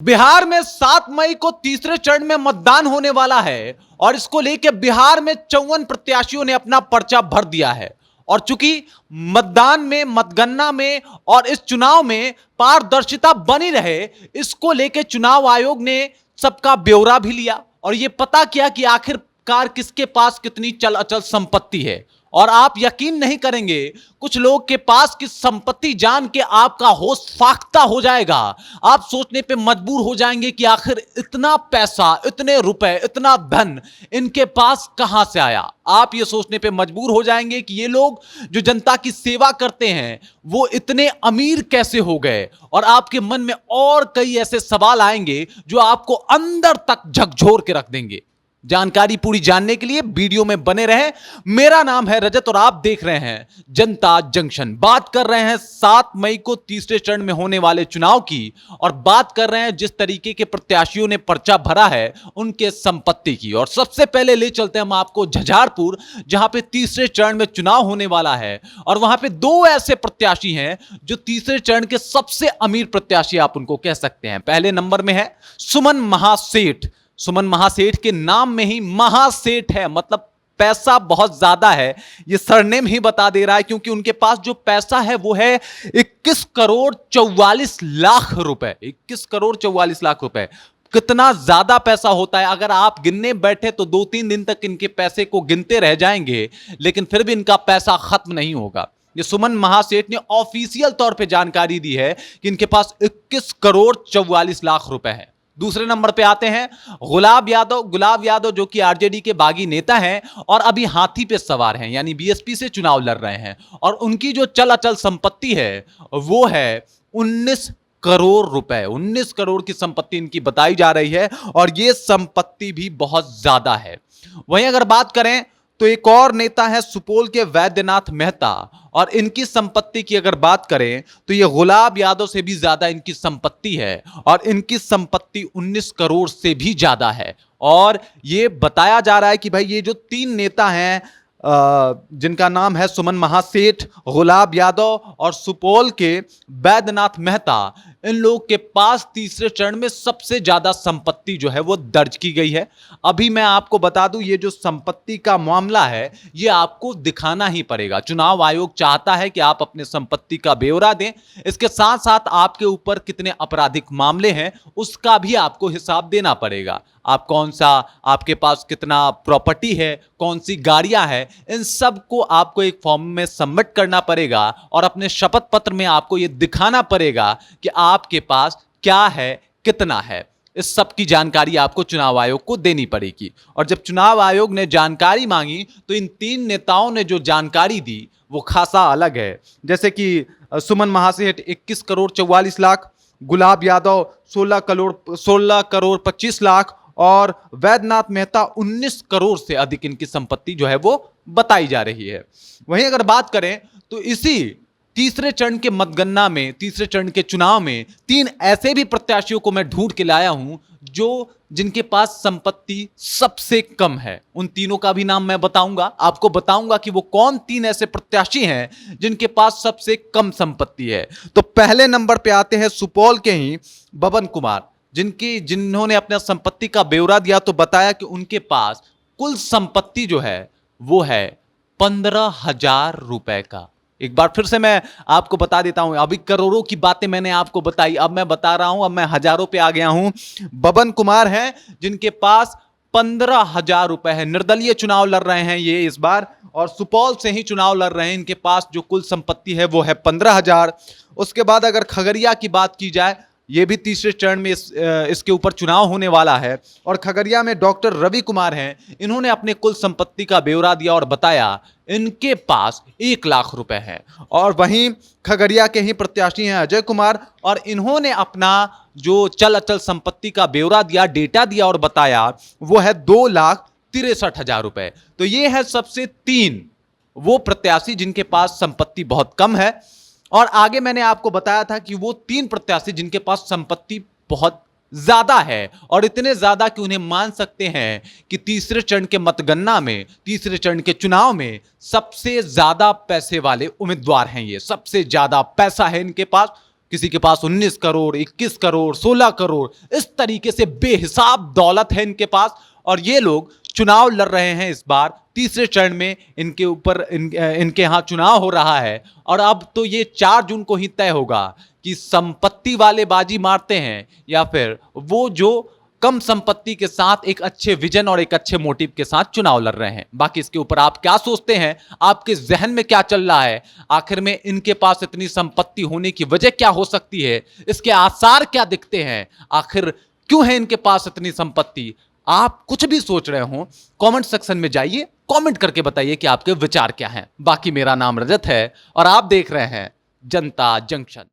बिहार में 7 मई को तीसरे चरण में मतदान होने वाला है और इसको लेकर बिहार में 54 प्रत्याशियों ने अपना पर्चा भर दिया है। और चूंकि मतदान में, मतगणना में और इस चुनाव में पारदर्शिता बनी रहे, इसको लेकर चुनाव आयोग ने सबका ब्यौरा भी लिया और यह पता किया कि आखिरकार किसके पास कितनी चल अचल संपत्ति है। और आप यकीन नहीं करेंगे, कुछ लोग के पास की संपत्ति जान के आपका होश फाख्ता हो जाएगा। आप सोचने पे मजबूर हो जाएंगे कि आखिर इतना पैसा, इतने रुपए, इतना धन इनके पास कहां से आया। आप ये सोचने पे मजबूर हो जाएंगे कि ये लोग जो जनता की सेवा करते हैं वो इतने अमीर कैसे हो गए। और आपके मन में और कई ऐसे सवाल आएंगे जो आपको अंदर तक झकझोर के रख देंगे। जानकारी पूरी जानने के लिए वीडियो में बने रहें। मेरा नाम है रजत और आप देख रहे हैं जनता जंक्शन। बात कर रहे हैं 7 मई को तीसरे चरण में होने वाले चुनाव की और बात कर रहे हैं जिस तरीके के प्रत्याशियों ने पर्चा भरा है उनके संपत्ति की। और सबसे पहले ले चलते हैं हम आपको झंझारपुर, जहां पे तीसरे चरण में चुनाव होने वाला है और वहां पे दो ऐसे प्रत्याशी हैं जो तीसरे चरण के सबसे अमीर प्रत्याशी आप उनको कह सकते हैं। पहले नंबर में है सुमन महासेठ। सुमन महासेठ के नाम में ही महासेठ है, मतलब पैसा बहुत ज्यादा है। ये सरनेम ही बता दे रहा है, क्योंकि उनके पास जो पैसा है वो है 21 करोड़ 44 लाख रुपए। 21 करोड़ 44 लाख रुपए कितना ज्यादा पैसा होता है। अगर आप गिनने बैठे तो 2-3 दिन तक इनके पैसे को गिनते रह जाएंगे, लेकिन फिर भी इनका पैसा खत्म नहीं होगा। ये सुमन महासेठ ने ऑफिशियल तौर पे जानकारी दी है कि इनके पास 21 करोड़ 44 लाख रुपए है। दूसरे नंबर पे आते हैं गुलाब यादव। गुलाब यादव जो कि आरजेडी के बागी नेता हैं और अभी हाथी पे सवार हैं, यानी बीएसपी से चुनाव लड़ रहे हैं। और उनकी जो चल अचल संपत्ति है वो है 19 करोड़ रुपए। 19 करोड़ की संपत्ति इनकी बताई जा रही है और ये संपत्ति भी बहुत ज्यादा है। वहीं अगर बात करें तो एक और नेता है सुपौल के वैद्यनाथ मेहता, और इनकी संपत्ति की अगर बात करें तो ये गुलाब यादव से भी ज्यादा इनकी संपत्ति है और इनकी संपत्ति 19 करोड़ से भी ज्यादा है। और ये बताया जा रहा है कि भाई ये जो तीन नेता हैं जिनका नाम है सुमन महासेठ, गुलाब यादव और सुपौल के वैद्यनाथ मेहता, इन लोग के पास तीसरे चरण में सबसे ज्यादा संपत्ति जो है वो दर्ज की गई है। अभी मैं आपको बता दूं, ये जो संपत्ति का मामला है ये आपको दिखाना ही पड़ेगा। चुनाव आयोग चाहता है कि आप अपने संपत्ति का ब्यौरा दें, इसके साथ साथ आपके ऊपर कितने आपराधिक मामले हैं उसका भी आपको हिसाब देना पड़ेगा। आप कौन सा, आपके पास कितना प्रॉपर्टी है, कौन सी गाड़ियां हैं, इन सब को आपको एक फॉर्म में सबमिट करना पड़ेगा और अपने शपथ पत्र में आपको यह दिखाना पड़ेगा कि आपके पास क्या है, कितना है। इस सब की जानकारी आपको चुनाव आयोग को देनी पड़ेगी। और जब चुनाव आयोग ने जानकारी मांगी तो इन तीन नेताओं ने जो जानकारी दी वो खासा अलग है। जैसे कि सुमन महासेठ 21 करोड़ 44 लाख, गुलाब यादव 16 करोड़ 25 लाख और वैद्यनाथ मेहता 19 करोड़ से अधिक इनकी संपत्ति जो है वो बताई जा रही है। वहीं अगर बात करें तो इसी तीसरे चरण के मतगणना में, तीसरे चरण के चुनाव में तीन ऐसे भी प्रत्याशियों को मैं ढूंढ के लाया हूं जो जिनके पास संपत्ति सबसे कम है। उन तीनों का भी नाम मैं बताऊंगा, आपको बताऊंगा कि वो कौन तीन ऐसे प्रत्याशी हैं जिनके पास सबसे कम संपत्ति है। तो पहले नंबर पे आते हैं सुपौल के ही बबन कुमार, जिन्होंने अपने संपत्ति का ब्यौरा दिया तो बताया कि उनके पास कुल संपत्ति जो है वो है 15,000 रुपए का। एक बार फिर से मैं आपको बता देता हूं, अभी करोड़ों की बातें मैंने आपको बताई, अब मैं बता रहा हूं, अब मैं हजारों पे आ गया हूं। बबन कुमार हैं जिनके पास 15,000 रुपए है। निर्दलीय चुनाव लड़ रहे हैं ये इस बार और सुपौल से ही चुनाव लड़ रहे हैं। इनके पास जो कुल संपत्ति है वो है 15,000। उसके बाद अगर खगड़िया की बात की जाए, ये भी तीसरे चरण में इसके ऊपर चुनाव होने वाला है और खगड़िया में डॉक्टर रवि कुमार हैं। इन्होंने अपने कुल संपत्ति का ब्यौरा दिया और बताया इनके पास 1 लाख रुपए हैं। और वहीं खगड़िया के ही प्रत्याशी हैं अजय कुमार, और इन्होंने अपना जो चल अचल संपत्ति का ब्यौरा दिया, डेटा दिया और बताया वो है 2,63,000 रुपए। तो ये है सबसे तीन वो प्रत्याशी जिनके पास संपत्ति बहुत कम है। और आगे मैंने आपको बताया था कि वो तीन प्रत्याशी जिनके पास संपत्ति बहुत ज्यादा है और इतने ज्यादा कि उन्हें मान सकते हैं कि तीसरे चरण के मतगणना में, तीसरे चरण के चुनाव में सबसे ज्यादा पैसे वाले उम्मीदवार हैं। ये सबसे ज्यादा पैसा है इनके पास। किसी के पास 19 करोड़, 21 करोड़, 16 करोड़, इस तरीके से बेहिसाब दौलत है इनके पास। और ये लोग चुनाव लड़ रहे हैं इस बार तीसरे चरण में, इनके ऊपर इनके यहां चुनाव हो रहा है। और अब तो ये 4 जून को ही तय होगा कि संपत्ति वाले बाजी मारते हैं या फिर वो जो कम संपत्ति के साथ एक अच्छे विजन और एक अच्छे मोटिव के साथ चुनाव लड़ रहे हैं। बाकी इसके ऊपर आप क्या सोचते हैं, आपके जहन में क्या चल रहा है, आखिर में इनके पास इतनी संपत्ति होने की वजह क्या हो सकती है, इसके आसार क्या दिखते हैं, आखिर क्यों है इनके पास इतनी संपत्ति? आप कुछ भी सोच रहे हो कमेंट सेक्शन में जाइए, कमेंट करके बताइए कि आपके विचार क्या हैं। बाकी मेरा नाम रजत है और आप देख रहे हैं जनता जंक्शन।